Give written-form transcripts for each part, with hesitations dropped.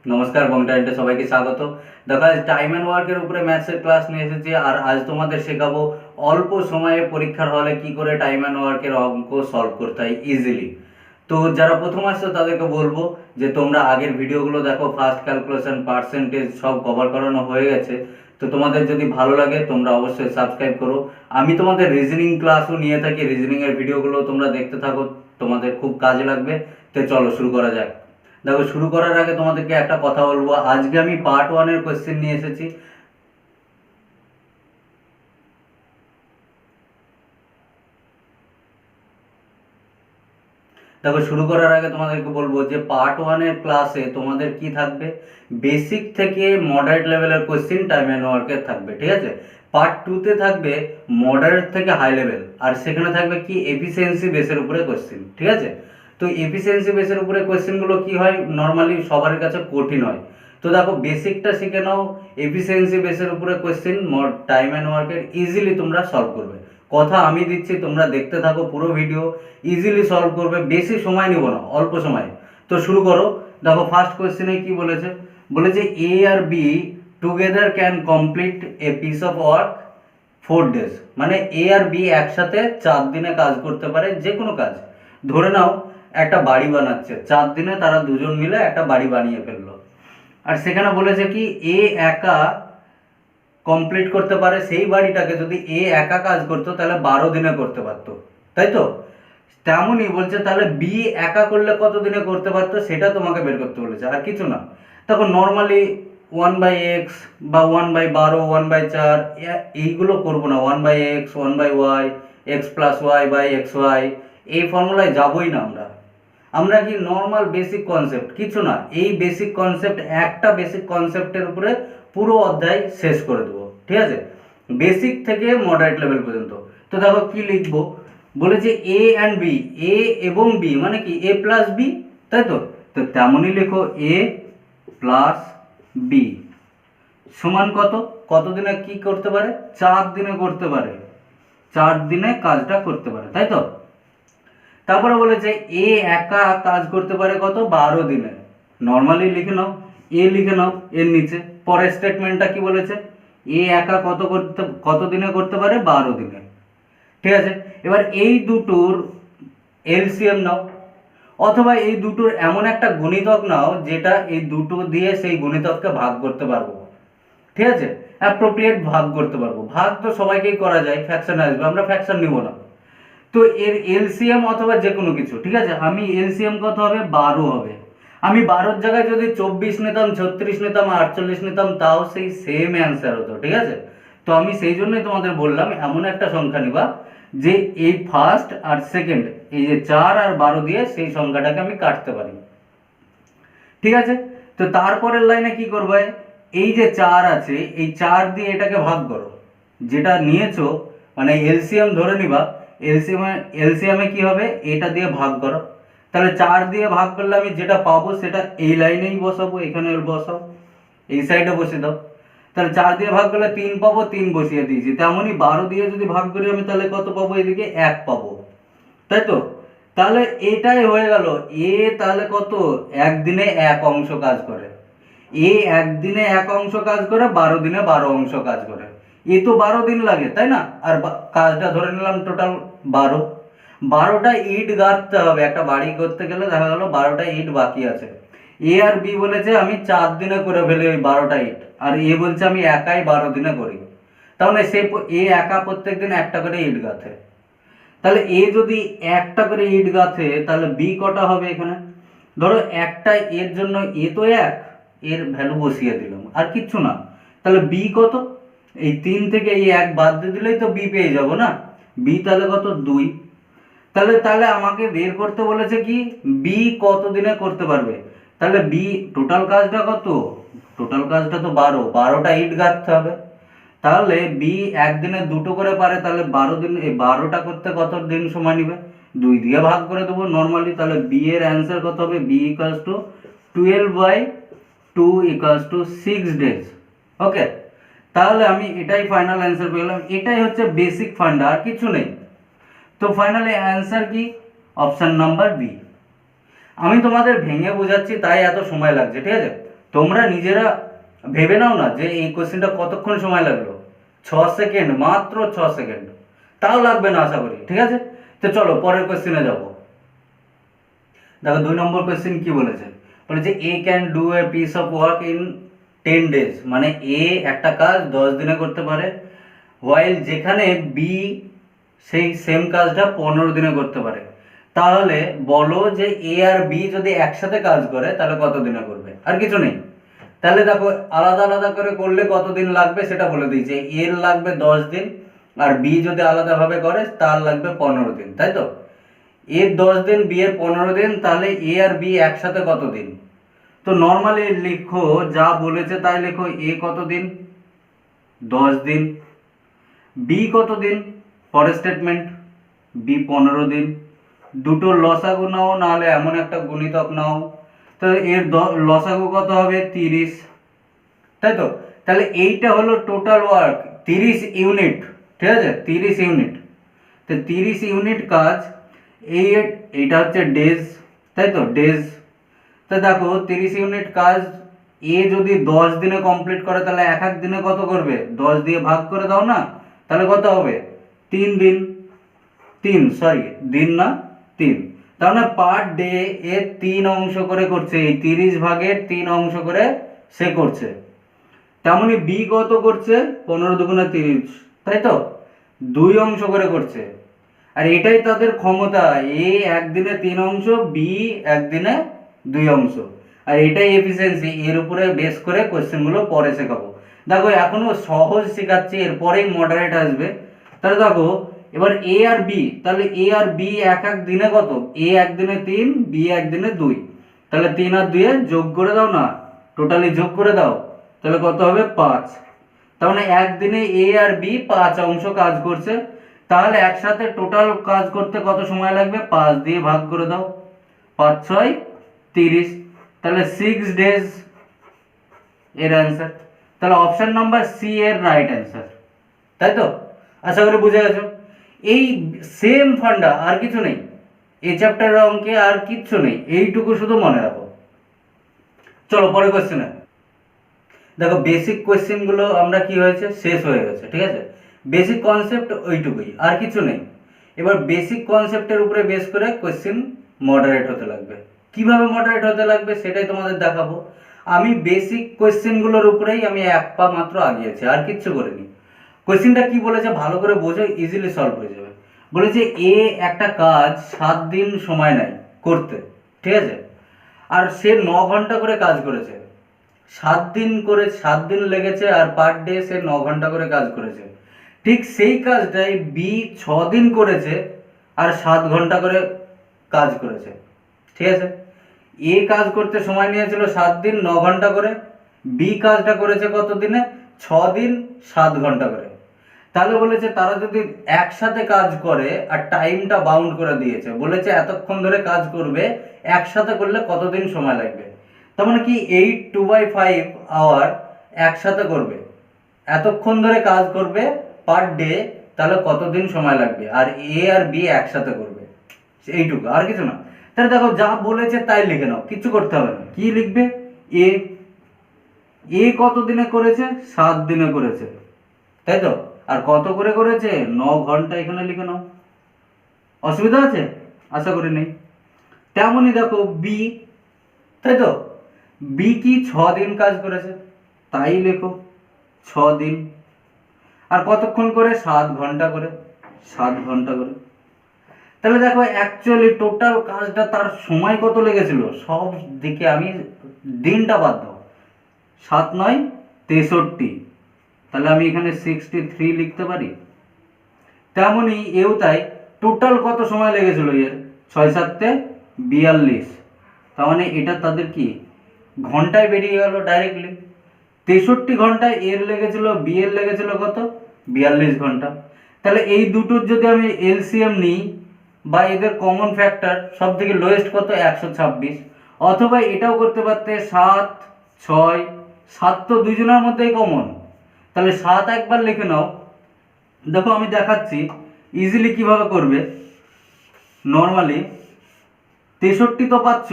নমস্কার বংটাইন্টে সবাইকে স্বাগত। দেখো আজ টাইম অ্যান্ড ওয়ার্কের উপরে ম্যাথসের ক্লাস নিয়ে এসেছি, আর আজ তোমাদের শেখাবো অল্প সময়ে পরীক্ষার হলে কি করে টাইম অ্যান্ড ওয়ার্কের অঙ্ক সলভ করতে হয় ইজিলি। তো যারা প্রথম আসছো তাদেরকে বলবো যে তোমরা আগের ভিডিওগুলো দেখো, ফার্স্ট ক্যালকুলেশন, পার্সেন্টেজ সব কভার করানো হয়ে গেছে। তো তোমাদের যদি ভালো লাগে তোমরা অবশ্যই সাবস্ক্রাইব করো। আমি তোমাদের রিজনিং ক্লাসও নিয়ে থাকি, রিজনিংয়ের ভিডিওগুলো তোমরা দেখতে থাকো, তোমাদের খুব কাজে লাগবে। তো চলো শুরু করা যাক। দেখো শুরু করার আগে তোমাদেরকে একটা কথা বলবো, আজকে আমি পার্ট 1-এর কোয়েশ্চেন নিয়ে এসেছি। দেখো শুরু করার আগে তোমাদেরকে বলবো যে পার্ট 1-এর ক্লাসে তোমাদের কি থাকবে, বেসিক থেকে মডারেট লেভেলের কোয়েশ্চেন টাইম অ্যান্ড ওয়ার্কের থাকবে, ঠিক আছে। পার্ট 2-তে থাকবে মডারেট থেকে হাই লেভেল, আর সেখানে থাকবে কি এফিসিয়েন্সি বেসের উপরে কোয়েশ্চেন, ঠিক আছে। তো এফিসিয়েন্সি বেসের উপরে কোয়েশ্চেনগুলো কি হয়, নর্মালি সবার কাছে কঠিন হয়। তো দেখো বেসিকটা শিখে নাও, এফিসিয়েন্সি বেসের উপরে কোয়েশ্চেন টাইম অ্যান্ড ওয়ার্কের ইজিলি তোমরা সলভ করবে। কথা আমি দিচ্ছি, তোমরা দেখতে থাকো পুরো ভিডিও, ইজিলি সলভ করবে, বেশি সময় নিব না, অল্প সময়। তো শুরু করো। দেখো ফার্স্ট কোয়েশ্চেনে কি বলেছে, বলেছে এ আর B together can complete a piece of work 4 days, মানে এ আর বি একসাথে 4 দিনে কাজ করতে পারে, যে কোনো কাজ। ধরে নাও একটা বাড়ি বানাচ্ছে, 4 দিনে তারা দুজন মিলে একটা বাড়ি বানিয়ে ফেললো। আর সেখানে বলেছে কি এ একা কমপ্লিট করতে পারে সেই বাড়িটাকে, যদি এ একা কাজ করতো তাহলে 12 দিনে করতে পারতো, তাই তো। তেমনই বলছে তাহলে বি একা করলে কত দিনে করতে পারতো সেটা তোমাকে বের করতে বলেছে, আর কিছু না। তখন নর্মালি 1/x বা 1/12, 1/4 এইগুলো করবো না, 1/x, 1/y, x+y/xy, এই ফর্মুলায় যাবোই না আমরা। আমরা কি নর্মাল বেসিক কনসেপ্ট, কিছু না, এই বেসিক কনসেপ্ট, একটা বেসিক কনসেপ্টের উপরে পুরো অধ্যায় শেষ করে দেবো, ঠিক আছে, বেসিক থেকে মডারেট লেভেল পর্যন্ত। তো দেখো কি লিখবো, বলেছে এ অ্যান্ড বি, এ এবং বি মানে কি এ প্লাস বি, তাই তো। তো তেমনই লেখো এ প্লাস বি সমান কত, কত দিনে কি করতে পারে, 4 দিনে করতে পারে, 4 দিনে কাজটা করতে পারে, তাই তো। তারপরে বলেছে এ একা কাজ করতে পারে কত, 12 দিনে। নর্মালি লিখে নাও, এ লিখে নাও এর নিচে। পরের স্টেটমেন্টটা কি বলেছে, এ একা কত দিনে করতে পারে, 12 দিনে, ঠিক আছে। এবার এই দুটোর এলসিএম নাও, অথবা এই দুটোর এমন একটা গুণিতক নাও যেটা এই দুটো দিয়ে সেই গুণিতককে ভাগ করতে পারবো, ঠিক আছে, অ্যাপ্রোপ্রিয়েট ভাগ করতে পারবো। ভাগ তো সবাইকেই করা যায়, ফ্র্যাকশন আসবে, আমরা ফ্র্যাকশন নিব না। তো এর এলসিএম অথবা যে কোনো কিছু, ঠিক আছে। আমি এলসিএম কত হবে, 12 হবে। আমি 12-র জায়গায় যদি 24 নিতাম, 36 নিতাম, 48 নিতাম, তাও সেই সেম অ্যান্সার হতো, ঠিক আছে। তো আমি সেই জন্যই তোমাদের বললাম এমন একটা সংখ্যা নিবা যে এই ফার্স্ট আর সেকেন্ড, এই যে 4 আর 12 দিয়ে সেই সংখ্যাটাকে আমি কাটতে পারি, ঠিক আছে। তো তারপরের লাইনে কি করবে, এই যে 4 আছে, এই 4 দিয়ে এটাকে ভাগ করো, যেটা নিয়েছো মানে এলসিএম ধরে নিবা। এলসিএমে কি হবে, এটা দিয়ে ভাগ করো। তাহলে 4 দিয়ে ভাগ করলে আমি যেটা পাবো সেটা এই লাইনেই বসাবো, এখানে বসাও, এই সাইডে বসে দাও। তাহলে 4 দিয়ে ভাগ করলে 3 পাবো, 3 বসিয়ে দিয়েছি। তেমনই 12 দিয়ে যদি ভাগ করি আমি, তাহলে কত পাবো, এদিকে 1 পাবো, তাই তো। তাহলে এটাই হয়ে গেল এ, তাহলে কত, একদিনে 1 অংশ কাজ করে। এ একদিনে 1 অংশ কাজ করে, 12 দিনে 12 অংশ কাজ করে। এ তো 12 দিন লাগে, তাই না। আর কাজটা ধরে নিলাম টোটাল 12। 12টা ইট গাঁথতে হবে, একটা বাড়ি করতে গেলে দেখা গেল 12টা ইট বাকি আছে। এ আর বি বলেছে আমি 4 দিনে করে ফেলি ওই 12টা ইট, আর এ বলছে আমি একাই 12 দিনে করি। তাহলে সে এ একা প্রত্যেক দিন একটা করে ইট গাঁথে। তাহলে এ যদি একটা করে ইট গাঁথে, তাহলে বি কটা হবে এখানে, ধরো একটা এর জন্য এ তো 1, এর ভ্যালু বসিয়ে দিলাম, আর কিচ্ছু না। তাহলে বি কত, এই 3 থেকে এই 1 বাদ দিয়ে দিলেই তো বি পেয়ে যাব না। বি তাহলে কত, 2। তাহলে তাহলে আমাকে বের করতে বলেছে কি বি কত দিনে করতে পারবে। তাহলে বি টোটাল কাজটা কত, টোটাল কাজটা তো 12টা ইট গাঁথতে হবে। তাহলে বি একদিনে 2টো করে পারে, তাহলে 12 দিন, এই 12টা করতে কত দিন সময় নেবে, 2 দিয়ে ভাগ করে দেবো নর্মালি। তাহলে বি এর অ্যান্সার কত হবে, B equals to 12/2 equals to 6 days। Okay, তাহলে আমি এটাই ফাইনাল অ্যান্সার পেলাম। এটাই হচ্ছে বেসিক ফান্ডা, আর কিছু নেই। তো ফাইনালি অ্যান্সার কি, অপশন নাম্বার বি। আমি তোমাদের ভেঙে বোঝাচ্ছি তাই এত সময় লাগছে, ঠিক আছে। তোমরা নিজেরা ভেবে নাও না যে এই কোশ্চেনটা কতক্ষণ সময় লাগলো। 6 সেকেন্ড, মাত্র 6 সেকেন্ড, তাও লাগবে না আশা করি। ঠিক আছে, তো চলো পরের কোশ্চেনে যাব। দেখো 2 নম্বর কোশ্চেন কি বলেছে, বলেছে A can do a piece of work in 10 days, মানে এ একটা কাজ 10 দিনে করতে পারে, হোয়াইল যেখানে বি সেই সেম কাজটা 15 দিনে করতে পারে। তাহলে বলো যে এ আর বি যদি একসাথে কাজ করে তাহলে কত দিনে করবে, আর কিছু নেই। তাহলে দেখো আলাদা আলাদা করে করলে কতদিন লাগবে সেটা বলে দিয়েছে, এর লাগবে 10 দিন, আর বি যদি আলাদাভাবে করে তার লাগবে 15 দিন, তাই তো। এর 10 দিন, বি এর 15 দিন, তাহলে এ আর বি একসাথে কত দিন? তো নর্মালি লিখো যা বলেছে তাই লেখো, এ কত দিন, 10 দিন, বি কত দিন, পরের স্টেটমেন্ট, বি 15 দিন। দুটোর লসাগু নাও, নাহলে এমন একটা গুণিতক নাও, তো এর লসাগু কত হবে, 30, তাই তো। তাহলে এইটা হলো টোটাল ওয়ার্ক, 30 ইউনিট, ঠিক আছে, 30 ইউনিট। তো 30 ইউনিট কাজ, এইটা হচ্ছে ডেজ, তাই তো, ডেজ। তো দেখো 30 ইউনিট কাজ এ যদি 10 দিনে কমপ্লিট করে তাহলে এক এক দিনে কত করবে, 10 দিয়ে ভাগ করে দাও না, তাহলে কত হবে, 3 দিন, দিন না 3। তার মানে পার ডে এ 3 অংশ করে করছে, এই 30 ভাগের 3 অংশ করে সে করছে। তেমনি বি কত করছে, 15×2 = 30, তাই তো, 2 অংশ করে করছে। আর এটাই তাদের ক্ষমতা, এ একদিনে 3 অংশ, বি একদিনে 2 অংশ, আর এটাই এফিসিয়েন্সি। এর উপরে বেস করে কোশ্চেনগুলো পরে শেখাবো। দেখো এখনো সহজ শেখাচ্ছি, এরপরেই মডারেট আসবে। তাহলে দেখো এবার এ আর বি, তাহলে এ আর বি এক এক দিনে কত, এ একদিনে 3, বি একদিনে 2, তাহলে 3 আর 2 যোগ করে দাও না, টোটালি যোগ করে দাও, তাহলে কত হবে, 5। তার মানে একদিনে এ আর বি 5 অংশ কাজ করছে। তাহলে একসাথে টোটাল কাজ করতে কত সময় লাগবে, 5 দিয়ে ভাগ করে দাও, 5 × 6 = 30, তাহলে 6 days এর অ্যান্সার। তাহলে অপশন নাম্বার সি এর রাইট অ্যান্সার, তাই তো। আশা করি বুঝে গেছো। এই সেম ফান্ডা, আর কিছু নেই এই চ্যাপ্টারের অঙ্কে, আর কিচ্ছু নেই, এইটুকু শুধু মনে রাখো। চলো পরের কোশ্চেনে। দেখো বেসিক কোশ্চেনগুলো আমরা কি হয়েছে, শেষ হয়ে গেছে, ঠিক আছে। বেসিক কনসেপ্ট ওইটুকুই, আর কিছু নেই। এবার বেসিক কনসেপ্টের উপরে বেস করে কোশ্চেন মডারেট হতে লাগবে। কিভাবে মডারেট হতে লাগবে সেটাই তোমাদের দেখাবো। আমি বেসিক কোশ্চেনগুলোর উপরেই আমি এক পা মাত্র আগিয়েছি, আর কিচ্ছু করিনি। কোশ্চেনটা কি বলেছে ভালো করে বোঝো, ইজিলি সলভ হয়ে যাবে। বলেছে এ একটা কাজ 7 দিন সময় নেয় করতে, ঠিক আছে, আর সে 9 ঘন্টা করে কাজ করেছে। 7 দিন করে 7 দিন লেগেছে, আর পার ডে সে 9 ঘন্টা করে কাজ করেছে। ঠিক সেই কাজটাই বি 6 দিন করেছে, আর 7 ঘন্টা করে কাজ করেছে, ঠিক আছে। এ কাজ করতে সময় নিয়েছিল 7 দিন 9 ঘন্টা করে, বি কাজটা করেছে কত দিনে, 6 দিন 7 ঘন্টা করে। তাহলে বলেছে তারা যদি একসাথে কাজ করে, আর টাইমটা বাউন্ড করে দিয়েছে, বলেছে এতক্ষণ ধরে কাজ করবে, একসাথে করলে কতদিন সময় লাগবে। তার মানে কি 8 2/5 আওয়ার একসাথে করবে, এতক্ষণ ধরে কাজ করবে পার ডে, তাহলে কতদিন সময় লাগবে, আর এ আর বি একসাথে করবে, এইটুকু, আর কিছু না। তাহলে দেখো যা বলেছে তাই লিখে নাও, কিছু করতে হবে না। কি লিখবে, এ এ কত দিনে করেছে, 7 দিনে করেছে, তাই তো। আর কত করে করেছে, 9 ঘন্টা, এখানে লিখে নাও। অসুবিধা আছে, আশা করি নেই। তেমনই দেখো বি, তাই তো, বি কি 6 দিন কাজ করেছে, তাই লেখো 6 দিন। আর কতক্ষণ করে, 7 ঘন্টা করে, 7 ঘন্টা করে। তাহলে দেখো অ্যাকচুয়ালি টোটাল কাজটা তার সময় কত লেগেছিল, সব দিকে আমি দিনটা বাদ দাও, 7 × 9 = 63, তাহলে আমি এখানে 63 লিখতে পারি। তেমনই এও তাই, টোটাল কত সময় লেগেছিল এর, 6 × 7 = 42, তার মানে এটা তাদের কি ঘন্টায় বেরিয়ে গেল ডাইরেক্টলি। 63 ঘন্টায় এর লেগেছিল, বি এর লেগেছিল কত, 42 ঘন্টা। তাহলে এই দুটোর যদি আমি এলসিএম নিই, বা এদের কমন ফ্যাক্টর সব থেকে লোয়েস্ট কত, 126। অথবা এটাও করতে পারতে 7 6 7, তো দুইজনের মধ্যেই কমন, তাহলে 7 একবার লিখে নাও। দেখো আমি দেখাচ্ছি ইজিলি কিভাবে করবে। নর্মালি 63 তো পাচ্ছ,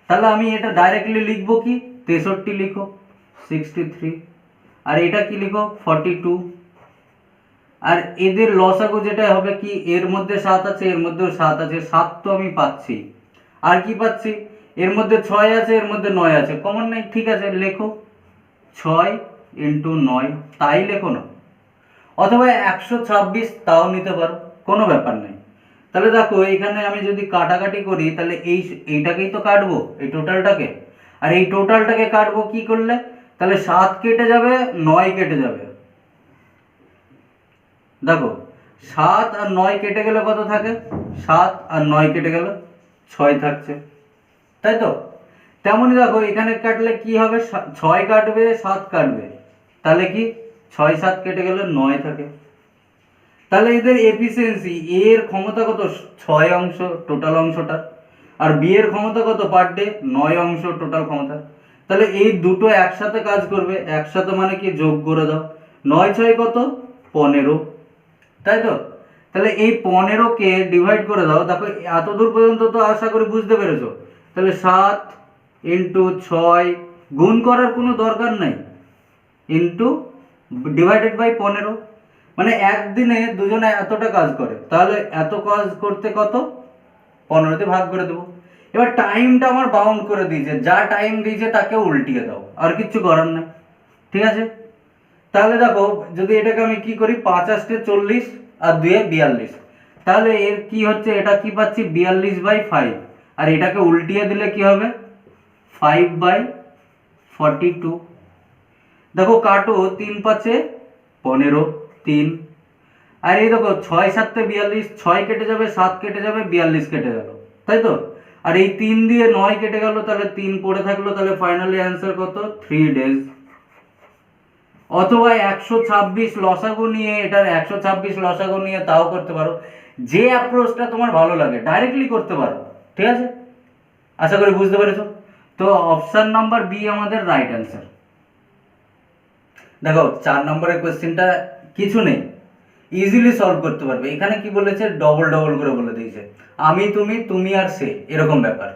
তাহলে আমি এটা ডাইরেক্টলি লিখবো কি, 63 লিখো, 63, আর এটা কি লিখো 42, আর এদের লসাগু যেটা হবে কি, এর মধ্যে 7 আছে, এর মধ্যেও 7 আছে, 7 তো আমি পাচ্ছি, আর কি পাচ্ছি, এর মধ্যে 6 আছে, এর মধ্যে 9 আছে, কমন নেই, ঠিক আছে লেখো 6 ইন্টু 9, তাই লেখো না, অথবা 126 তাও নিতে পারো, কোনো ব্যাপার নেই। তাহলে দেখো এখানে আমি যদি কাটাকাটি করি তাহলে এইটাকেই তো কাটবো, এই টোটালটাকে, আর এই টোটালটাকে কাটবো কি করলে, তাহলে 7 কেটে যাবে, 9 কেটে যাবে, দেখো 7 আর 9 কেটে গেলে কত থাকে, 7 আর 9 কেটে গেলে 6 থাকছে, তাই তো। তেমনই দেখো এখানে কাটলে কি হবে, 6 কাটবে 7 কাটবে, তাহলে কি 6 7 কেটে গেলে 9 থাকে। তাহলে এদের এফিসিয়েন্সি, এর ক্ষমতা কত, 6 অংশ টোটাল অংশটা, আর বি এর ক্ষমতা কত পার ডে, 9 অংশ টোটাল ক্ষমতা। তাহলে এই দুটো একসাথে কাজ করবে, একসাথে মানে কি যোগ করে দাও, 9 6 কত 15, তাই তো। তাহলে এই 15কে ডিভাইড করে দাও, দেখো এত দূর পর্যন্ত তো আশা করি বুঝতে পেরেছো। তাহলে 7 ইন্টু 6, গুণ করার কোনো দরকার নাই, ইন্টু ডিভাইডেড বাই 15, মানে একদিনে দুজনে এতটা কাজ করে, তাহলে এত কাজ করতে কত, 15তে ভাগ করে দেবো। এবার টাইমটা আমার বাউন্ড করে দিয়েছে, যা টাইম দিয়েছে তাকে উল্টিয়ে দাও, আর কিচ্ছু করার নাই, ঠিক আছে। তাহলে দেখো যদি এটাকে আমি কি করি, 5 8 40 আর 2 42, তাহলে এর কি হচ্ছে, এটা কি পাচ্ছি 42/5, আর এটাকে উল্টিয়ে দিলে কি হবে 5/42। দেখো কাটো, 3 5 15, 3, আর এই দেখো 6 7 42, 6 কেটে যাবে, 7 কেটে যাবে, 42 কেটে গেল, তাই তো। আর এই 3 দিয়ে 9 কেটে গেল, তাহলে 3 পড়ে থাকলো, তাহলে ফাইনালি অ্যান্সার কত, 3 ডেজ। অথবা 126 লসাগু নিয়ে, এটার 126 লসাগু নিয়ে তাও করতে পারো, যে অ্যাপ্রোচটা তোমার ভালো লাগে ডাইরেক্টলি করতে পারো, ঠিক আছে। আশা করি বুঝতে পেরেছো। তো অপশন নাম্বার বি আমাদের রাইট অ্যান্সার। দেখো 4 নম্বরের কোয়েশ্চেনটা কিছু নেই, ইজিলি সলভ করতে পারবে। এখানে কি বলেছে, ডবল ডবল করে বলে দিয়েছে, আমি তুমি, তুমি আর সে, এরকম ব্যাপার,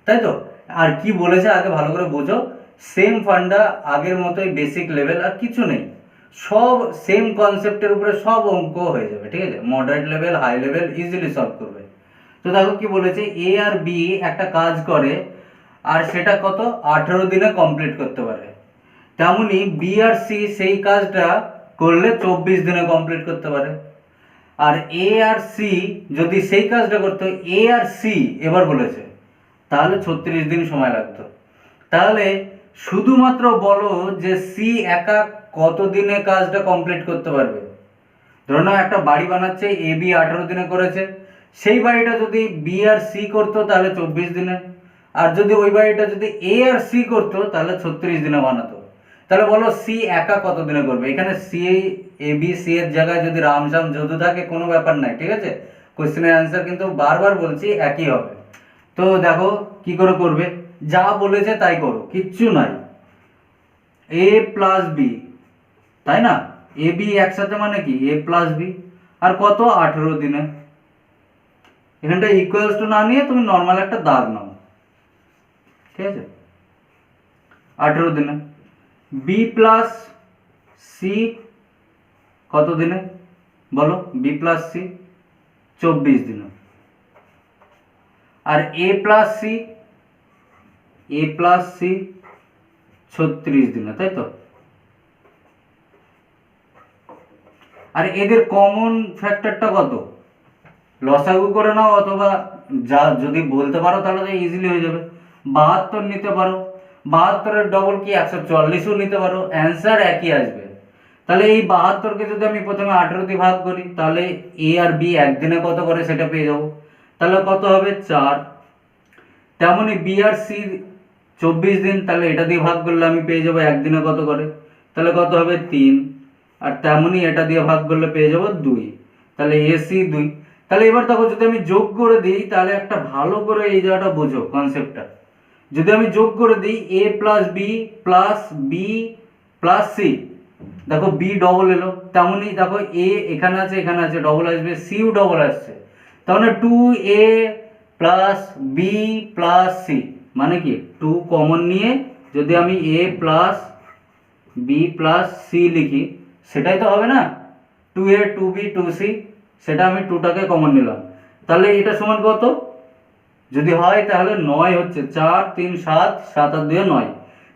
তাই তো। আর কি বলেছে আগে ভালো করে বোঝো, সেম ফান্ডা, আগের মতোই বেসিক লেভেল, আর কিছু নেই, সব সেম কনসেপ্টের উপরে সব অঙ্ক হয়ে যাবে, ঠিক আছে। Moderate level, high level easily solve করবে। তো দেখো কি বলেছে, এ আর বি একটা কাজ করে, আর সেটা কত 18 দিনে কমপ্লিট করতে পারে, তেমনি বি আর সি সেই কাজটা করলে 24 দিনে কমপ্লিট করতে পারে। আর এ আর সি যদি সেই কাজটা করতো, এ আর সি এবার বলেছে, তাহলে 36 দিন সময় লাগতো। তাহলে শুধুমাত্র বলো যে সি একা কত দিনে কাজটা কমপ্লিট করতে পারবে। ধরো না একটা বাড়ি বানাচ্ছে, এ বি 18 দিনে করেছে, সেই বাড়িটা যদি বি আর সি করতো তাহলে 24 দিনে, আর যদি ওই বাড়িটা যদি এ আর সি করতো তাহলে 36 দিনে বানাতো। তাহলে বলো সি একা কত দিনে করবে। এখানে সি, এ বি সি এর জায়গায় যদি রামশ্যাম যদু থাকে কোনো ব্যাপার নাই, ঠিক আছে। কোশ্চেনের অ্যান্সার কিন্তু বারবার বলছি একই হবে। তো দেখো কি করে করবে, যা বলেছে তাই করো, কিচ্ছু নাই, এ প্লাস বি, তাই না, এ বি একসাথে মানে কি এ প্লাস বি, আর কত 18 দিনে। এখানটা ইকুয়ালস টু না নিয়ে তুমি নর্মাল একটা দাগ নাও, ঠিক আছে, 18 দিনে। বি প্লাস সি কত দিনে বলো, বি প্লাস সি 24 দিনে। আর এ প্লাস সি, এ প্লাস সি 36 দিনে, তাই তো। আর এদের কমন ফ্যাক্টরটা কত, লসাগু করে নাও, অথবা যা যদি বলতে পারো তাহলে তো ইজিলি হয়ে যাবে। 72 নিতে পারো, 72-এর ডবল কি 144ও নিতে পারো, অ্যান্সার একই আসবে। তাহলে এই 72কে যদি আমি প্রথমে 18 দিয়ে ভাগ করি, তাহলে এ আর বি একদিনে কত করে সেটা পেয়ে যাবো, তাহলে কত হবে 4। তেমনই বি আর সি 24 দিন, তাহলে এটা দিয়ে ভাগ করলে আমি পেয়ে যাবো একদিনে কত করে, তাহলে কত হবে 3। আর তেমনই এটা দিয়ে ভাগ করলে পেয়ে যাবো 2, তাহলে এসি 2। তাহলে এবার দেখো যদি আমি যোগ করে দিই, তাহলে একটা ভালো করে এই জায়গাটা বোঝো কনসেপ্টটা, যদি আমি যোগ করে দিই A plus B plus B plus C, দেখো বি ডবল এলো, তেমনই দেখো এ এখানে আছে এখানে আছে, ডবল আসবে, সিও ডবল আসছে, তাহলে 2a plus B plus C, মানে কি 2 কমন নিয়ে যদি আমি এ প্লাস বি প্লাস সি লিখি, সেটাই তো হবে না, 2a 2b 2c, সেটা আমি 2টাকে কমন নিলাম, তাহলে এটা সমান কত? যদি হয় তাহলে 9 হচ্ছে, 4 3 7, 7 আর 2 9।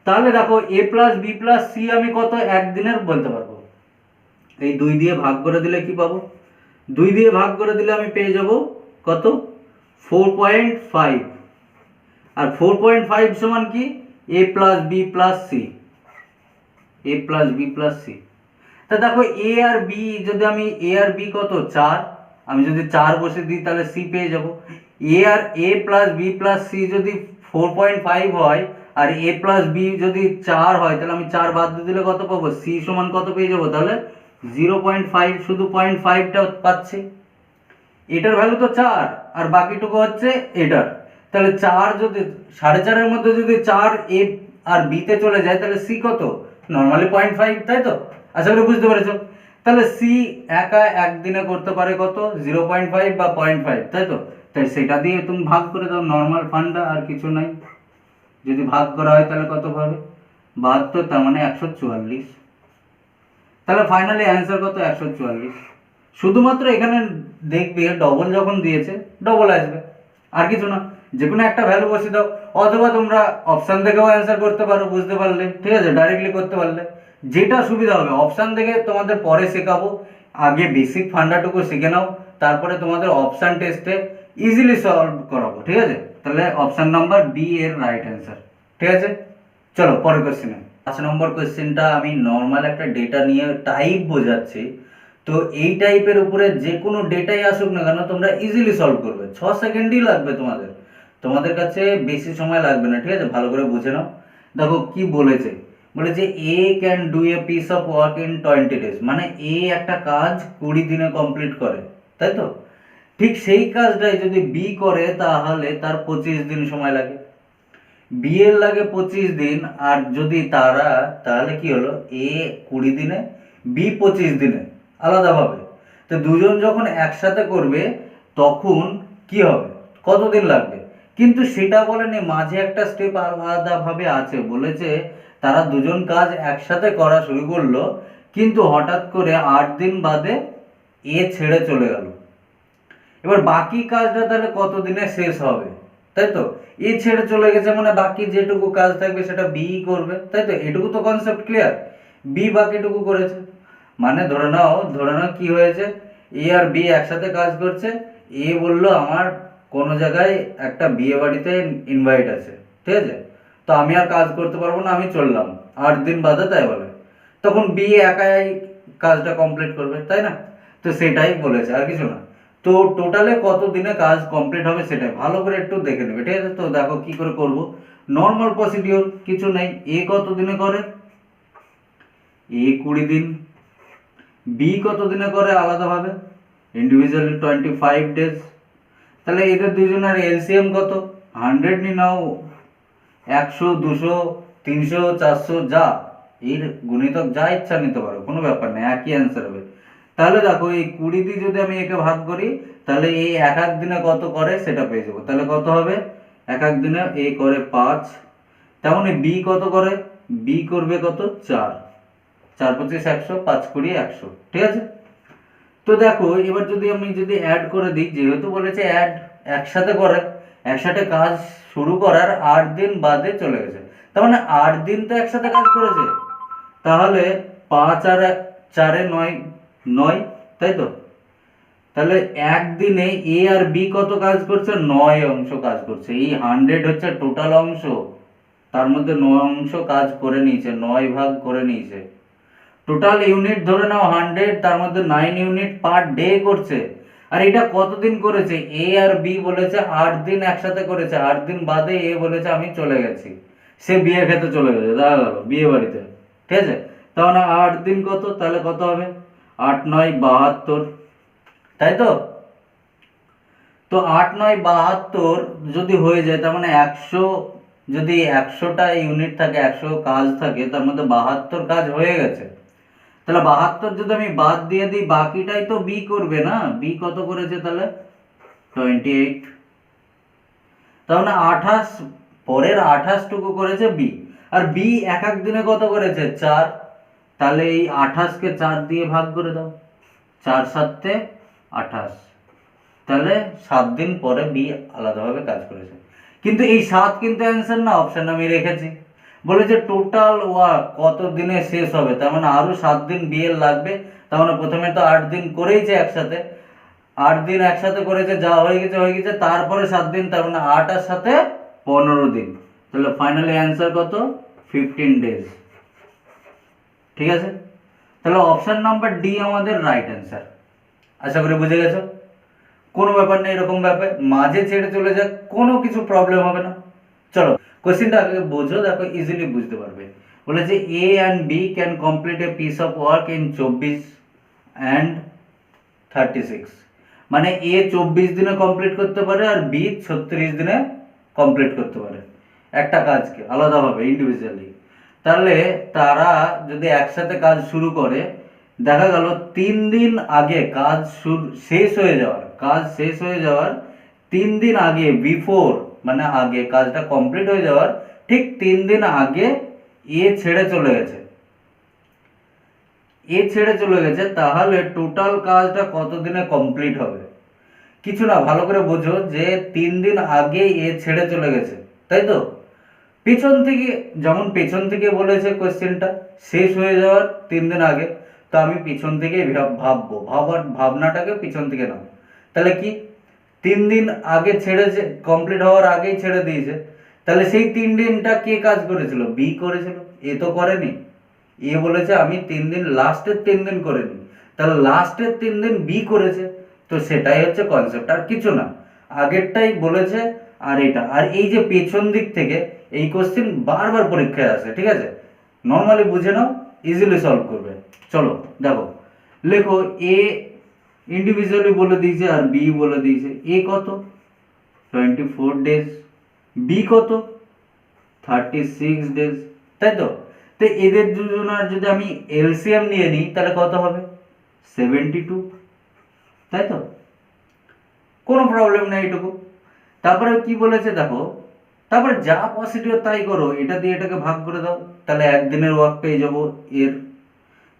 তাহলে দেখো এ প্লাস বি প্লাস সি আমি কত একদিনের বলতে পারবো। এই 2 দিয়ে ভাগ করে দিলে কি পাবো? 2 দিয়ে ভাগ করে দিলে আমি পেয়ে যাব কত? 4.5। আর 4.5 সমান কি? এ প্লাস বি প্লাস সি, এ প্লাস বি প্লাস সি। তা দেখো এ আর বি, যদি আমি এ আর বি কত 4, আমি যদি 4 বসে দিই তাহলে সি পেয়ে যাব। এ প্লাস বি প্লাস সি যদি 4.5 হয় আর এ প্লাস বি যদি 4 হয়, তাহলে আমি 4 বাদ দিয়ে দিলে কত পাবো? সি সমান কত পেয়ে যাবো? তাহলে 0.5, শুধু 0.5টা পাচ্ছি। এটার ভ্যালু তো 4 আর বাকিটুকু হচ্ছে এটার। তাহলে 4 যদি 4.5-এর মধ্যে যদি 4 এ আর বি তে চলে যায়, তাহলে সি কত? নর্মালি 0.5, তাই তো? আশা করি বুঝতে পেরেছো। তাহলে সি একা একদিনে করতে পারে কত? 0.5 বা 0.5, তাই তো? তাই সেটা দিয়ে তুমি ভাগ করে দাও, নর্মাল ফান্ডা, আর কিছু নাই। যদি ভাগ করা হয় তাহলে কত হবে? 72, তার মানে 144। তাহলে ফাইনালি অ্যান্সার কত? 144। শুধুমাত্র এখানে দেখবে ডবল যখন দিয়েছে ডবল আসবে, আর কিছু না। যে কোনো একটা ভ্যালু বসিয়ে দাও, অথবা তোমরা অপশান দেখেও অ্যান্সার করতে পারো, বুঝতে পারলে, ঠিক আছে, ডাইরেক্টলি করতে পারলে যেটা সুবিধা হবে। অপশান দেখে তোমাদের পরে শেখাবো, আগে বেসিক ফান্ডাটুকু শিখে নাও, তারপরে তোমাদের অপশান টেস্টে ইজিলি সলভ করাবো, ঠিক আছে? তাহলে অপশান নাম্বার বি এর রাইট অ্যান্সার, ঠিক আছে? চলো পরের কোশ্চেনে। 5 নম্বর কোশ্চেনটা আমি নর্মাল একটা ডেটা নিয়ে টাইপ বোঝাচ্ছি। তো এই টাইপের উপরে যে কোনো ডেটাই আসুক না কেন, তোমরা ইজিলি সলভ করবে। 6 সেকেন্ডই লাগবে তোমাদের, তোমাদের কাছে বেশি সময় লাগবে না, ঠিক আছে? ভালো করে বুঝে নাও। দেখো কি বলেছে, বলেছে A can do a piece of work in 20 days, মানে এ একটা কাজ 20 দিনে কমপ্লিট করে, তাই তো? ঠিক সেই কাজটাই যদি বি করে তাহলে তার 25 দিন সময় লাগে। বি এর লাগে 25 দিন, আর যদি তারা, তাহলে কি হলো, এ 20 দিনে, বি 25 দিনে আলাদাভাবে। তো দুজন যখন একসাথে করবে তখন কি হবে, কতদিন লাগবে? কিন্তু সেটা বলেনি, মাঝে একটা স্টেপ আলাদাভাবে আছে। বলেছে তারা দুজন কাজ একসাথে করা শুরু করলো, কিন্তু হঠাৎ করে 8 দিন বাদে এ ছেড়ে চলে গেল। এবার বাকি কাজটা তাহলে কতদিনে শেষ হবে, তাই তো? এ ছেড়ে চলে গেছে মানে বাকি যেটুকু কাজ থাকবে সেটা বি করবে, তাই তো? এটুকু তো কনসেপ্ট ক্লিয়ার। বি বাকিটুকু করেছে, মানে ধরে নাও কি হয়েছে, এ আর বি একসাথে কাজ করছে। এ বললো আমার কোনো জায়গায় একটা বিয়ে বাড়িতে ইনভাইট আছে, ঠিক আছে, তো আমি আর কাজ করতে পারবো না, আমি চললাম 8 দিন বাদে, তাই বলে। তখন বি একাই কাজটা কমপ্লিট করবে, তাই না? তো সেটাই বলেছে, আর কিছু না। তো টোটালে কত দিনে কাজ কমপ্লিট হবে সেটাই ভালো করে একটু দেখে নেবে, ঠিক আছে? তো দেখো কি করে করব। নর্মাল প্রসিডিওর, কিছু নেই। এ কত দিনে করে? এ 20 দিন। বি কত দিনে করে আলাদাভাবে? Individually 25 days। তাহলে এদের দুজনের এলসিএম কত? 100 নি নাও, 100 200 300 400, যা এর গুণিতক যা ইচ্ছা নিতে পারো, কোনো ব্যাপার নেই, একই অ্যান্সার হবে। তাহলে দেখো এই 20 দিয়ে যদি আমি একে ভাগ করি, তাহলে এই এক এক দিনে কত করে সেটা পেয়ে যাবো। তাহলে কত হবে? এক এক দিনে এ করে 5, তেমনি বি কত করে? বি করবে কত? 4, 4 25 100, 5 20 100, ঠিক আছে? তো দেখো এবার যদি অ্যাড করে দিই, যেহেতু বলেছে অ্যাড একসাথে করে, একসাথে কাজ শুরু করার 8 দিন বাদে চলে গেছে, তার মানে 8 দিন তো একসাথে কাজ করেছে। তাহলে 5 আর 4 9, 9, তাই তো? তাহলে একদিনে এ আর বি কত কাজ করছে? 9 অংশ কাজ করছে। এই 100 হচ্ছে টোটাল অংশ, তার মধ্যে 9 অংশ কাজ করে নিয়েছে, 9 ভাগ করে নিয়েছে। টোটাল ইউনিট ধরে নাও 100, তার মধ্যে 9 ইউনিট পার ডে করছে। আর এটা কতদিন করেছে? এ আর বি বলেছে 8 দিন একসাথে করেছে, 8 দিন বাদে এ বলেছে আমি চলে গেছি, সে বিয়ে খেতে চলে গেছে, দেখা গেল বিয়ে বাড়িতে, ঠিক আছে? তাহলে 8 দিন কত, তাহলে কত হবে? 8 9 72, তাই তো? তো 8 9 72 যদি হয়ে যায়, তার মানে 100, যদি 100টা ইউনিট থাকে, 100 কাজ থাকে, তার মধ্যে 72 কাজ হয়ে গেছে। তাহলে 72 যদি আমি বাদ দিয়ে দিই, বাকিটাই তো বি করবে না। বি কত করেছে তাহলে? 28। তাহলে 28, পরের 28 টুকু করেছে বি। আর বি এক এক দিনে কত করেছে 4, তাহলে এই 28কে 4 দিয়ে ভাগ করে দাও, 4 7 28, তাহলে 7 দিন পরে বি আলাদাভাবে কাজ করেছে। কিন্তু এই 7 কিন্তু অ্যান্সার না, অপশন আমি রেখেছি। বলেছে টোটাল ওয়ার্ক কত দিনে শেষ হবে, তার মানে আরো 7 দিন বি এর লাগবে। তার মানে প্রথমে তো 8 দিন করেইছে একসাথে, 8 দিন একসাথে করেছে, যা হয়ে গেছে, তারপরে 7 দিন, তার মানে 8 আর 7 15 দিন। তাহলে ফাইনালি অ্যান্সার কত, 15 ডেজ। ঠিক আছে, তাহলে অপশন নাম্বার ডি আমাদের রাইট অ্যান্সার। আশা করি বুঝে গেছো, কোনো ব্যাপার নেই, এরকম ব্যাপার মাঝে ছেড়ে চলে যাক কোনো কিছু প্রবলেম হবে না। চলো কোশ্চেনটা আগে বোঝো, দেখো ইজিলি বুঝতে পারবে। বলেছে A and B can complete a piece of work in 24 and 36, মানে এ 24 দিনে কমপ্লিট করতে পারে আর বি 36 দিনে কমপ্লিট করতে পারে একটা কাজকে আলাদাভাবে ইন্ডিভিজুয়ালি। তাহলে তারা যদি একসাথে কাজ শুরু করে, দেখা গেল 3 দিন আগে কাজ শেষ হয়ে যাওয়ার 3 দিন আগে, বিফোর মানে আগে কাজটা কমপ্লিট হয়ে যাওয়ার ঠিক 3 দিন আগে এ ছেড়ে চলে গেছে, তাহলে টোটাল কাজটা কত দিনে কমপ্লিট হবে? কিছু না, ভালো করে বোঝো যে 3 দিন আগে এ ছেড়ে চলে গেছে, তাই তো? পেছন থেকে বলেছে কোশ্চেনটা শেষ হয়ে যাওয়ার 3 দিন আগে, তো আমি পিছন থেকেই ভাবনাটাকে পিছন থেকে নাও। তাহলে কি 3 দিন আগে ছেড়েছে, কমপ্লিট হওয়ার আগেই ছেড়ে দিয়েছে, তাহলে সেই 3 দিনটা কে কাজ করেছিল? বি করেছিল, এ তো করেনি। এ বলেছে আমি 3 দিন, লাস্টের 3 দিন করেনি, তাহলে লাস্টের 3 দিন বি করেছে। তো সেটাই হচ্ছে কনসেপ্ট, আর কিছু না, আগেরটাই বলেছে। আর এটা, আর এই যে পেছন দিক থেকে এই কোশ্চেন বারবার পরীক্ষায় আসে, ঠিক আছে? নর্মালি বুঝে নাও, ইজিলি সলভ করবে। চলো দেখো, লেখো এ ইন্ডিভিজুয়ালি বলে দিয়েছে আর বি বলে দিয়েছে। এ কত, 24 ডেজ, বি কত, 36 ডেজ, তাই তো? তো এদের দুজনের যদি আমি এলসিএম নিয়ে নিই তাহলে কত হবে, 72, তাই তো? কোনো প্রবলেম নেই এইটুকু। তারপরে কি বলেছে দেখো, তারপরে যা পজিটিভ তাই করো, এটা দিয়ে এটাকে ভাগ করে দাও, তাহলে একদিনের ওয়ার্ক পেয়ে যাবো এর।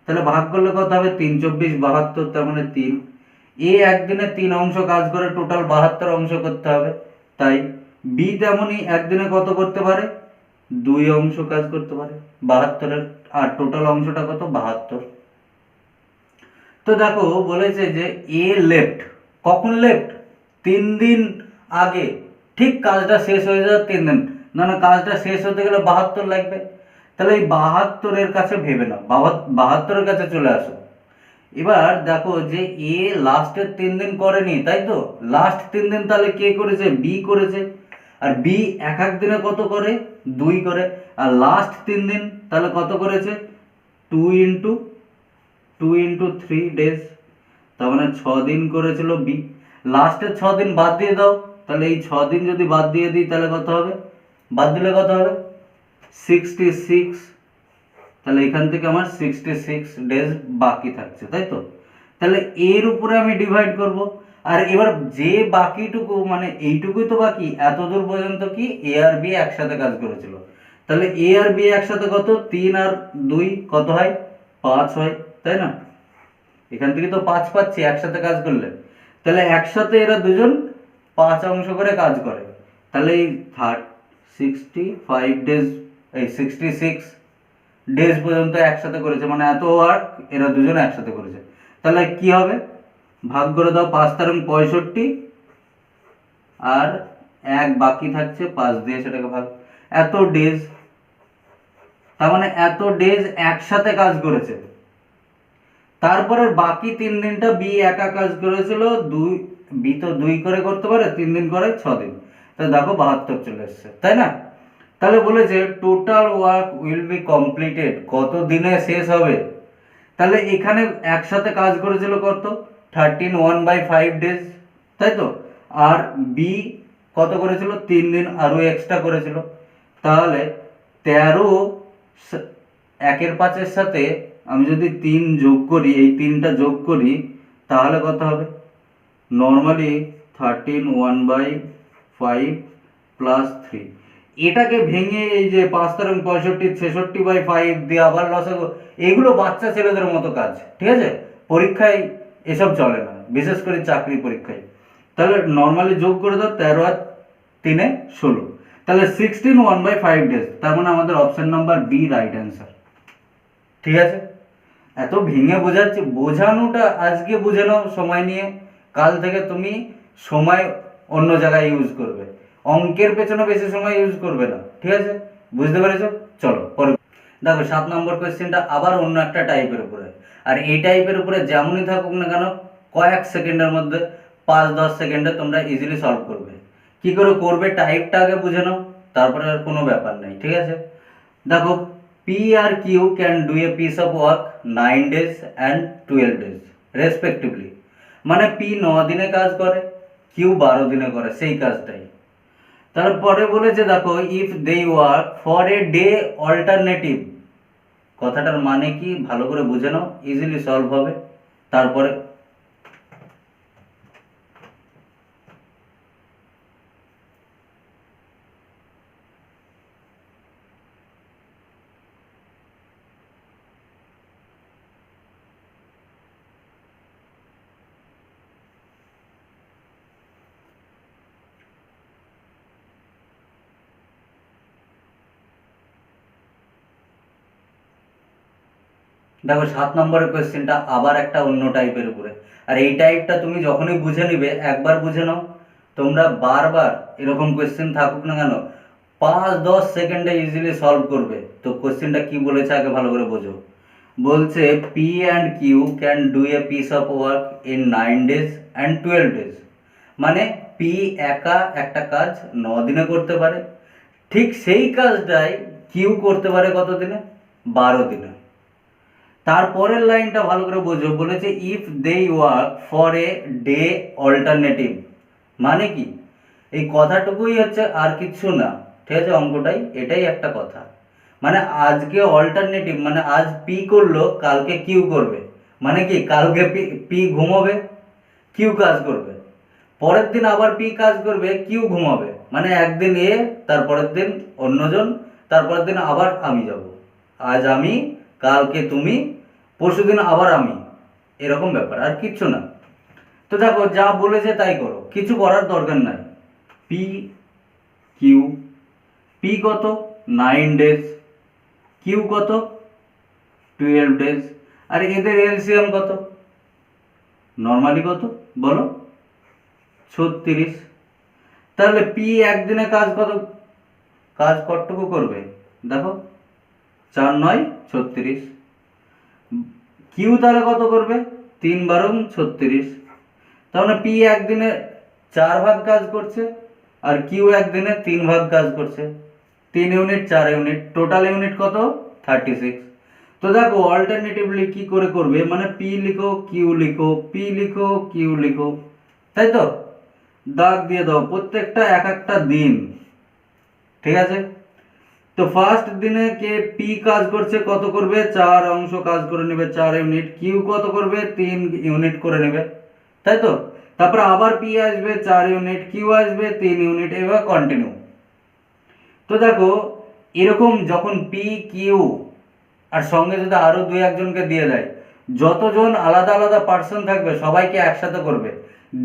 তাহলে ভাগ করলে কত হবে, 3 24 72, তার মানে 3। এ একদিনে 3 অংশ কাজ করে, টোটাল 72 অংশ করতে হবে, তাই বি তেমনই একদিনে কত করতে পারে, 2 অংশ কাজ করতে পারে 72-এর, আর টোটাল অংশটা কত, 72। তো দেখো বলেছে যে এ লেফট, কখন লেফট, 3 দিন আগে, ঠিক কাজটা শেষ হয়ে যাওয়ার 3 দিন, না কাজটা শেষ হতে গেলে 72 লাগবে, তাহলে এই 72-এর কাছে ভেবে নাও, 72-এর কাছে চলে আসো। এবার দেখো যে এ লাস্টের 3 দিন করেনি, তাই তো? লাস্ট 3 দিন তাহলে কে করেছে, বি করেছে, আর বি এক এক দিনে কত করে, 2 করে, আর লাস্ট 3 দিন তাহলে কত করেছে, 2 ইন্টু 3 ডেজ, তার মানে 6 দিন করেছিল বি। লাস্টের 6 দিন বাদ দিয়ে দাও, তাহলে এই 6 দিন যদি বাদ দিয়ে দিই তাহলে কত হবে, বাদ দিলে কত হবে, 66, তাহলে এখান থেকে আমার 66 ডেজ বাকি থাকছে, তাই তো? তাহলে এর উপরে আমি ডিভাইড করব, আর এবার যে বাকিটুকু, মানে এইটুকুই তো বাকি, এত দূর পর্যন্ত কি এ আর বি একসাথে কাজ করেছিল, তাহলে এ আর বি একসাথে কত, 3 আর 2 কত হয়, 5 হয়, তাই না? এখান থেকে তো 5 পাচ্ছি একসাথে কাজ করলে, তাহলে একসাথে এরা দুজন 5 অংশ করে কাজ করে, তাহলে এই 65 ডেজ, এই 66 ডেজ পর্যন্ত একসাথে করেছে, মানে এত ওয়ার্ক এরা দুজন একসাথে করেছে। তাহলে কি হবে, ভাগ করে দাও, 5 তারং 65, আর 1 বাকি থাকছে, 5 দিয়ে সেটাকে ভাগ, এত ডেজ, তার মানে এত ডেজ একসাথে কাজ করেছে। তারপরে বাকি 3 দিনটা বি একা কাজ করেছিল, বি তো 2 করে করতে পারে, 3 দিন করে 6 দিন, তাহলে দেখো 72 চলে এসছে, তাই না? তাহলে বলেছে total work will be completed, কত দিনে শেষ হবে? তাহলে এখানে একসাথে কাজ করেছিল কত, 1/5 ডেজ, তাই তো? আর বি কত করেছিল, 3 দিন আরো এক্সট্রা করেছিল, তাহলে 13 1-এর 5-এর সাথে আমি যদি 3 যোগ করি, এই 3টা যোগ করি, তাহলে কত হবে, নর্মালি 1/5 + 3, এটাকে ভেঙে এই যে 5×65 66/5 দিয়ে আবার লসাগু, এগুলো বাচ্চা ছেলেদের মতো কাজ, ঠিক আছে? পরীক্ষায় এসব চলে না, বিশেষ করে চাকরি পরীক্ষায়। তাহলে নর্মালি যোগ করে দাও, 13 আর 3 16, তাহলে 16 1/5 days, তার মানে আমাদের option number B right answer. ঠিক আছে, এত ভেঙে বোঝাচ্ছি, বোঝানোটা আজকে বুঝে নাও সময় নিয়ে, কাল থেকে তুমি সময় অন্য জায়গায় ইউজ করবে, অঙ্কের পেছনে বেশি সময় ইউজ করবে না। ঠিক আছে, বুঝতে পেরেছো? চলো পরে দেখো 7 নম্বর কোয়েশ্চেনটা আবার অন্য একটা টাইপের উপরে, আর এই টাইপের উপরে যেমনই থাকুক না কেন কয়েক সেকেন্ডের মধ্যে 5-10 সেকেন্ডে তোমরা ইজিলি সলভ করবে। কি করে করবে টাইপটা আগে বুঝে নাও, তারপরে আর কোনো ব্যাপার নেই। ঠিক আছে, দেখো পি আর Q can do a piece of work 9 days and 12 days respectively, মানে পি 9 দিনে কাজ করে, কিউ 12 দিনে করে সেই কাজটাই। তারপরে বলেছে দেখো if they work for a day alternative, কথাটার মানে কি ভালো করে বুঝে নাও, ইজিলি সলভ হবে। তারপরে দেখো 7 নম্বরের কোয়েশ্চেনটা আবার একটা অন্য টাইপের উপরে, আর এই টাইপটা তুমি যখনই বুঝে নিবে, একবার বুঝে নাও, তোমরা বারবার এরকম কোয়েশ্চেন থাকুক না কেন 5-10 সেকেন্ডে ইজিলি সলভ করবে। তো কোয়েশ্চেনটা কি বলেছে আগে ভালো করে বোঝো। বলছে P and Q can do a piece of work in 9 days and 12 days, মানে পি একা একটা কাজ 9 দিনে করতে পারে, ঠিক সেই কাজটাই কিউ করতে পারে কত দিনে? 12 দিনে। তারপরের লাইনটা ভালো করে বোঝো, বলেছে if they work for a day alternative, মানে কি এই কথাটুকুই হচ্ছে, আর কিছু না। ঠিক আছে, অঙ্কটাই এটাই একটা কথা, মানে আজকে অল্টারনেটিভ মানে আজ পি করলো কালকে কিউ করবে, মানে কি কালকে পি ঘুমাবে কিউ কাজ করবে, পরের দিন আবার পি কাজ করবে কিউ ঘুমাবে, মানে একদিন এ, তারপরের দিন অন্যজন, তারপরের দিন আবার আমি যাব, আজ আমি, কালকে তুমি, পরশুদিন আবার আমি, এরকম ব্যাপার, আর কিচ্ছু না। তো দেখো যা বলেছে তাই করো, কিছু করার দরকার নাই। পি কিউ, পি কত 9 days, কিউ কত 12 days, আর এদের এলসিএম কত নর্মালি কত বলো? 36। তাহলে পি একদিনে কাজ কত, কাজ কতটুকু করবে দেখো, 4×9 36। কিউ তাহলে কত করবে 3×12 36। তাহলে পি একদিনে 4 ভাগ কাজ করছে, আর কিউ একদিনে 3 ভাগ কাজ করছে, 3 ইউনিট 4 ইউনিট, টোটাল ইউনিট কত 36। তো দেখো অল্টারনেটিভলি কি করে করবে, মানে পি লিখো কিউ লিখো, পি লিখো কিউ লিখো, তাই তো, দাগ দিয়ে দাও প্রত্যেকটা এক একটা দিন। ঠিক আছে, তো ফার্স্ট দিনে কে পি কাজ করছে কত করবে 4 অংশ কাজ করে নেবে 4 ইউনিট, কিউ কত করবে 3 ইউনিট করে নেবে, তাই তো। তারপর আবার পি আসবে 4 ইউনিট, কিউ আসবে 3 ইউনিট, এবার কন্টিনিউ। তো দেখো এরকম যখন পি কিউ আর সঙ্গে যদি আরো 2-1জনকে দিয়ে দেয়, যতজন আলাদা আলাদা পার্সন থাকবে সবাইকে একসাথে করবে,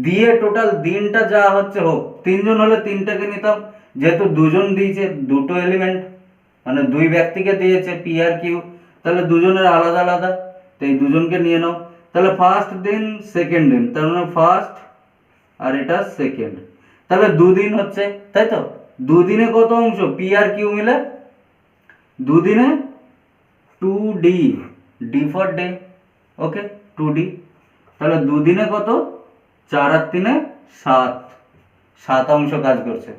দিয়ে টোটাল দিনটা যা হচ্ছে হোক, 3জন হলে 3টাকে নিতাম, যেহেতু 2জন দিয়েছে 2টো এলিমেন্ট, মানে 2 ব্যক্তিকে দিয়েছে পি আর কিউ, তাহলে 2জনের আলাদা আলাদা, তো এই 2জনকে নিয়ে নাও। তাহলে ফার্স্ট দিন সেকেন্ড দিন, তার মানে ফার্স্ট আর এটা সেকেন্ড, তাহলে 2 দিন হচ্ছে, তাই তো। 2 দিনে কত অংশ পি আর কিউ মিলে? 2 দিনে 2D, D for day, okay 2D। তাহলে 2 দিনে কত 4 আর 3 7, 7 অংশ কাজ করছে।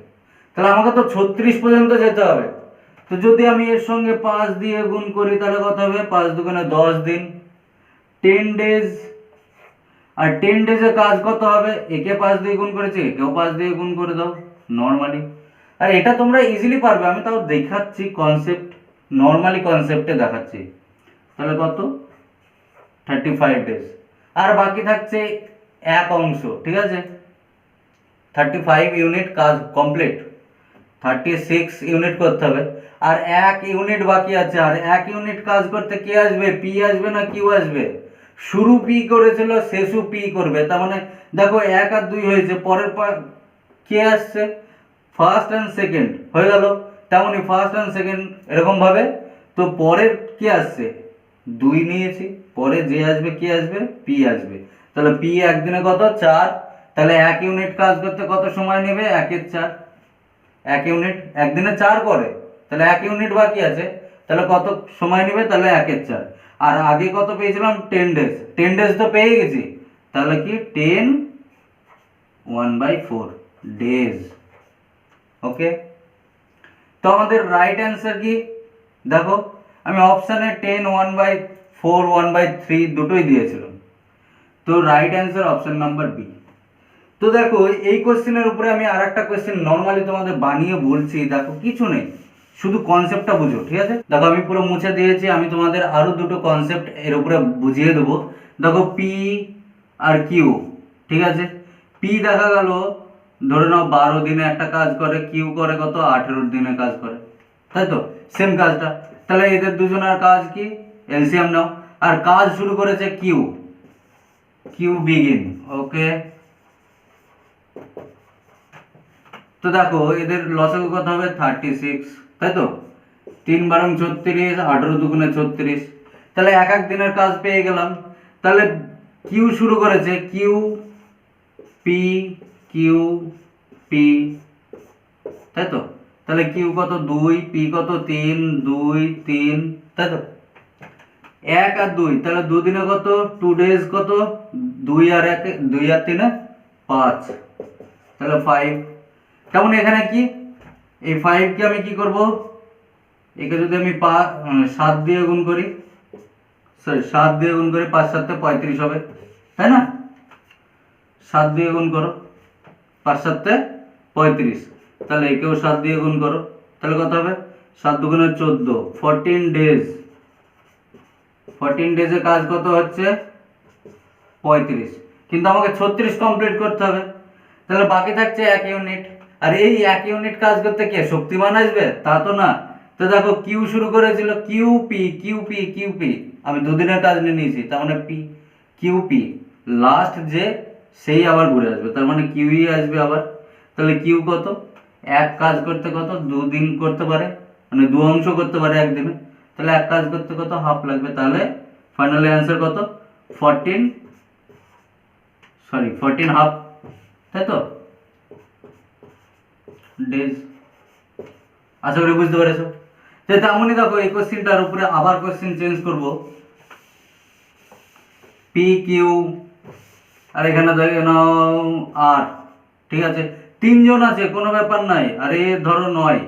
তাহলে আমাকে তো 36 পর্যন্ত যেতে হবে। তো যদি আমি এর সঙ্গে 5 দিয়ে গুণ করি তাহলে কত হবে, 5×2 = 10 দিন, 10 days। আর 10 ডেজে কাজ কত হবে, একে 5 দিয়ে গুণ করেছে, একেও 5 দিয়ে গুণ করে দাও নর্মালি। আর এটা তোমরা ইজিলি পারবে, আমি তাও দেখাচ্ছি কনসেপ্ট, নর্মালি কনসেপ্টে দেখাচ্ছি। তাহলে কত 35 days, আর বাকি থাকছে এক অংশ, ঠিক আছে, 35 ইউনিট কাজ কমপ্লিট। 36 ইউনিট করতে হবে, আর 1 ইউনিট বাকি আছে। আর 1 ইউনিট কাজ করতে কে আসবে? পি আসবে না কিউ আসবে? শুরু পি করেছিল, শেষও পি করবে। তার মানে দেখো 1 আর 2 হয়েছে, পরের কে আসছে? ফার্স্ট অ্যান্ড সেকেন্ড হয়ে গেল। তেমনই ফার্স্ট অ্যান্ড সেকেন্ড এরকমভাবে। তো পরের কে আসছে? 2 নিয়েছি, পরে যে আসবে কে আসবে? পি আসবে। তাহলে পি একদিনে কত? 4। তাহলে 1 ইউনিট কাজ করতে কত সময় নেবে? 1-এর 4। 1 ইউনিট একদিনে 4 করে, তাহলে 1 ইউনিট বাকি আছে, তাহলে কত সময় নেবে? তাহলে 1-এর 4। আর আগে কত পেয়েছিলাম? 10 ডেজ। 10 ডেজ তো পেয়ে গেছি, তাহলে কি 10 1/4 ডেজ। ওকে, তো আমাদের রাইট অ্যান্সার কি? দেখো আমি অপশানে 10 1/4 1/3 দুটোই দিয়েছিলাম, তো right answer option number B. তো দেখো এই কোশ্চেনের উপরে আমি আর একটা কোশ্চেন নর্মালি তোমাদের বানিয়ে বলছি, দেখো কিছু নেই, শুধু কনসেপ্টটা বুঝো, ঠিক আছে? দেখো আমি পুরো মুছে দিয়েছি, আমি তোমাদের আরো দুটো কনসেপ্ট এর উপরে বুঝিয়ে দেবো। দেখো পি আর কিউ, ঠিক আছে? পি দেখা গেল ধরে নাও 12 দিনে একটা কাজ করে, কিউ করে কত? 18 দিনে কাজ করে, তাই তো? সেম কাজটা, তাহলে এদের দুজনের কাজ কি? এলসিএম নাও। আর কাজ শুরু করেছে কিউ, কিউ বিগিন। ওকে, তো দেখো এদের লসাগু কত হবে? 36, তাই তো? 3 বারং 36, 18 দুগুণে 36, তাহলে এক এক দিনের কাজ পেয়ে গেলাম। তাহলে কিউ শুরু করেছে, কিউ পি, কিউ পি, তাই তো? তাহলে কিউ কত? 2, পি কত? 3, 2 3, তাই তো? 1 আর 2, তাহলে 2 দিনে কত? 2 ডেজ কত? 2 আর 1, 2 আর 3, 5, তাহলে 5। তেমন এখানে কি এই 5 কে আমি কি করব? একে যদি আমি 7 দিয়ে গুণ করি, সরি 7 দিয়ে গুণ করি, 5 7 35 হবে, তাই না? 7 দিয়ে গুণ করো, 5 7 35, তাহলে একেও 7 দিয়ে গুণ করো, তাহলে কত হবে? 7 দুগুণে 14, 14 ডেজ। 14 ডেজে কাজ কত হচ্ছে? 35, কিন্তু আমাকে 36 কমপ্লিট করতে হবে, তাহলে বাকি থাকছে 1 ইউনিট। আর এই 1 ইউনিট কাজ করতে কে শক্তিমান আসবে? তা তো না। তো দেখো কিউ শুরু করেছিল, Q P, Q P, Q P, আমি দুদিনের কাজ নিয়ে নিয়েছি, তার মানে পি, কিউ পি, লাস্ট যে সেই আবার ঘুরে আসবে, তার মানে কিউই আসবে আবার। তাহলে কিউ কত? এক কাজ করতে কত? 2 দিন করতে পারে, মানে 2 অংশ করতে পারে একদিনে, তাহলে এক কাজ করতে কত? হাফ লাগবে। তাহলে ফাইনালি অ্যান্সার কত? 14 হাফ, তাই তো? ডেজ। আশা করি বুঝতে পেরেছো। তো তেমনই দেখো এই কোশ্চেনটার উপরে আবার কোশ্চেন চেঞ্জ করব। পি কিউ আর এখানে দেখে নাও আর, ঠিক আছে? 3 জন আছে, কোনো ব্যাপার নাই। আর এ ধরো 9,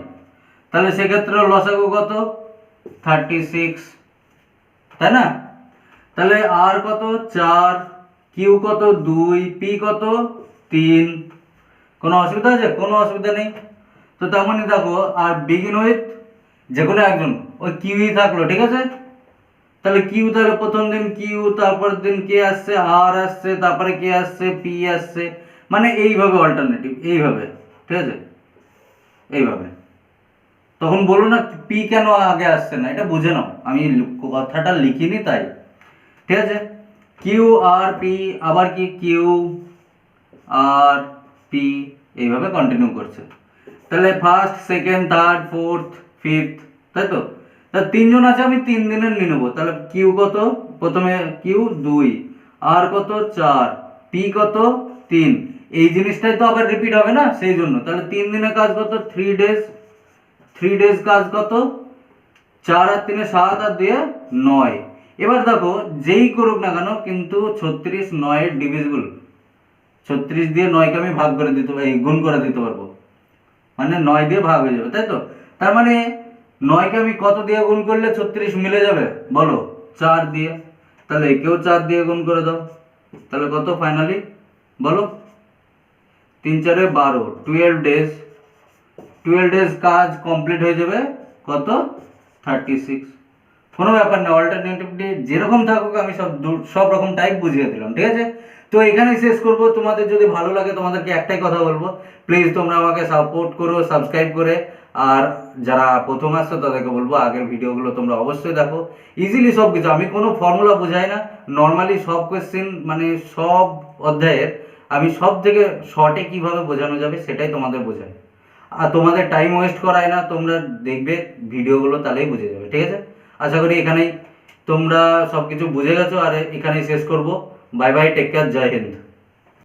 তাহলে সেক্ষেত্রে লসাগু কত? 36, তাই না? তাহলে আর কত? 4, কিউ কত? 2, পি কত? 3। কোনো অসুবিধা আছে? কোনো অসুবিধা নেই। তো তেমনই দেখো আর বিগিন উইথ যে কোনো একজন, ওই কিউই থাকলো, ঠিক আছে? তাহলে কিউ, তাহলে প্রথম দিন কিউ, তারপর দিন কে আসছে? আর আসছে, তারপরে কে আসছে? পি আসছে, মানে এইভাবে অল্টারনেটিভ, এইভাবে, ঠিক আছে? এইভাবে। তখন বলো না পি কেন আগে আসছে না, এটা বুঝে নাও, আমি কথাটা লিখিনি তাই, ঠিক আছে? কিউ আর পি, আবার কি কিউ আর পি, এইভাবে কন্টিনিউ করছে। তাহলে first, second, third, fourth, fifth, তাই তো? তাহলে 3 জন আছে, আমি 3 দিনের নিয়ে নেবো। তাহলে কিউ কত? প্রথমে কিউ 2, আর কত? 4, পি কত? 3। এই জিনিসটাই তো আবার রিপিট হবে না, সেই জন্য। তাহলে 3 দিনের কাজ কত? 3 ডেজ। 3 ডেজ কাজ কত? 4 আর 3 7 আর 2 9। এবার দেখো যেই করুক না কেন, কিন্তু 36 9 ডিভিজিবল, 36 দিয়ে 9কে আমি ভাগ করে দিতে পারি, গুণ করে দিতে পারবো, মানে 9 দিয়ে ভাগ হয়ে যাবে, তাই তো? তার মানে 9কে আমি কত দিয়ে গুণ করলে 36 মিলে যাবে বলো? 4 দিয়ে। তাহলে একেও 4 দিয়ে গুণ করে দাও, তাহলে কত ফাইনালি বলো? 3 4 12, 12 ডেজ। 12 ডেজ কাজ কমপ্লিট হয়ে যাবে কত? 36। কোনো ব্যাপার না, অল্টারনেটিভলি যেরকম থাকুক আমি সব রকম টাইপ বুঝিয়ে দিলাম, ঠিক আছে? তো তো এখানেই শেষ করব। তোমাদের যদি ভালো লাগে তোমাদেরকে একটাই কথা বলবো, প্লিজ তোমরা আমাকে সাপোর্ট করো সাবস্ক্রাইব করে। আর যারা প্রথম আসছো তাদেরকে বলবো আগের ভিডিওগুলো তোমরা অবশ্যই দেখো। ইজিলি সব কিছু, আমি কোনো ফর্মুলা বোঝাই না, নর্মালি সব কোয়েশ্চেন মানে সব অধ্যায়ের আমি সব থেকে শর্টে কিভাবে বোঝানো যাবে সেটাই তোমাদের বোঝাই। আর তোমাদের টাইম ওয়েস্ট করায় না, তোমরা দেখবে ভিডিওগুলো তাহলেই বুঝে যাবে। ঠিক আছে, আশা করি এখানেই তোমরা সব কিছু বুঝে গেছো। আর এখানেই শেষ করব। বাই বাই, টেক কেয়ার, জয় হিন্দ।